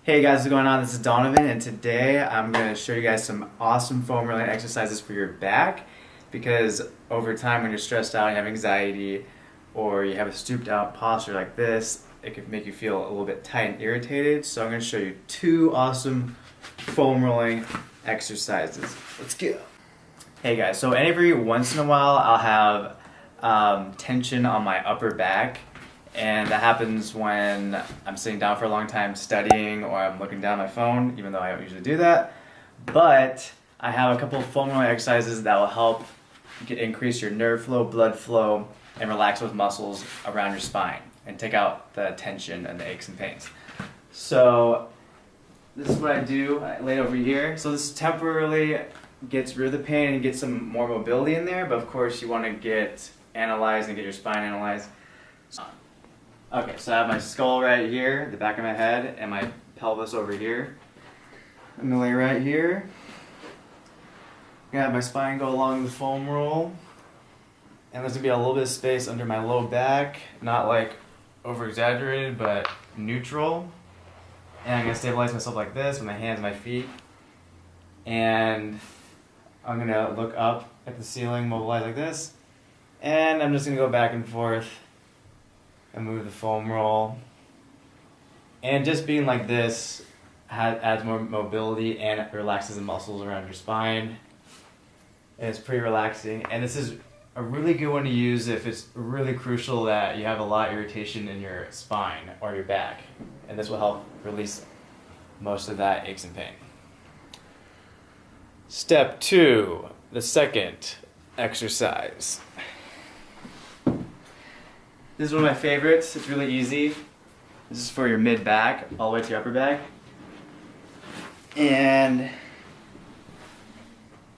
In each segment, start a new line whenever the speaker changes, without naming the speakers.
Hey guys, what's going on? This is Donovan, and today I'm going to show you guys some awesome foam rolling exercises for your back, because over time when you're stressed out and you have anxiety or you have a stooped out posture like this, it can make you feel a little bit tight and irritated. So I'm going to show you two awesome foam rolling exercises. Let's go. Hey guys, so every once in a while I'll have tension on my upper back. And that happens when I'm sitting down for a long time studying, or I'm looking down at my phone, even though I don't usually do that. But I have a couple of foam rolling exercises that will help increase your nerve flow, blood flow, and relax those muscles around your spine and take out the tension and the aches and pains. So this is what I do. I lay it over here. So this temporarily gets rid of the pain and get some more mobility in there, but of course you want to get analyzed and get your spine analyzed. Okay, so I have my skull right here, the back of my head, and my pelvis over here. I'm gonna lay right here. I'm gonna have my spine go along the foam roll. And there's gonna be a little bit of space under my low back, not like over exaggerated, but neutral. And I'm gonna stabilize myself like this with my hands and my feet. And I'm gonna look up at the ceiling, mobilize like this. And I'm just gonna go back and forth and move the foam roll. And just being like this adds more mobility and relaxes the muscles around your spine. And it's pretty relaxing. And this is a really good one to use if it's really crucial that you have a lot of irritation in your spine or your back. And this will help release most of that aches and pain. Step 2, the second exercise. This is one of my favorites. It's really easy. This is for your mid-back, all the way to your upper back. And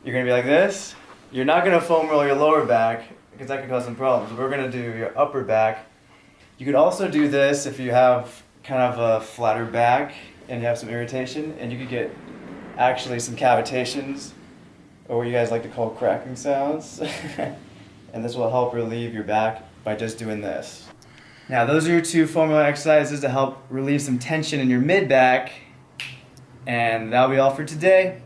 you're going to be like this. You're not going to foam roll your lower back, because that could cause some problems. We're going to do your upper back. You could also do this if you have kind of a flatter back and you have some irritation, and you could get actually some cavitations, or what you guys like to call cracking sounds. And this will help relieve your back by just doing this. Now those are your two foam rolling exercises to help relieve some tension in your mid-back. And that'll be all for today.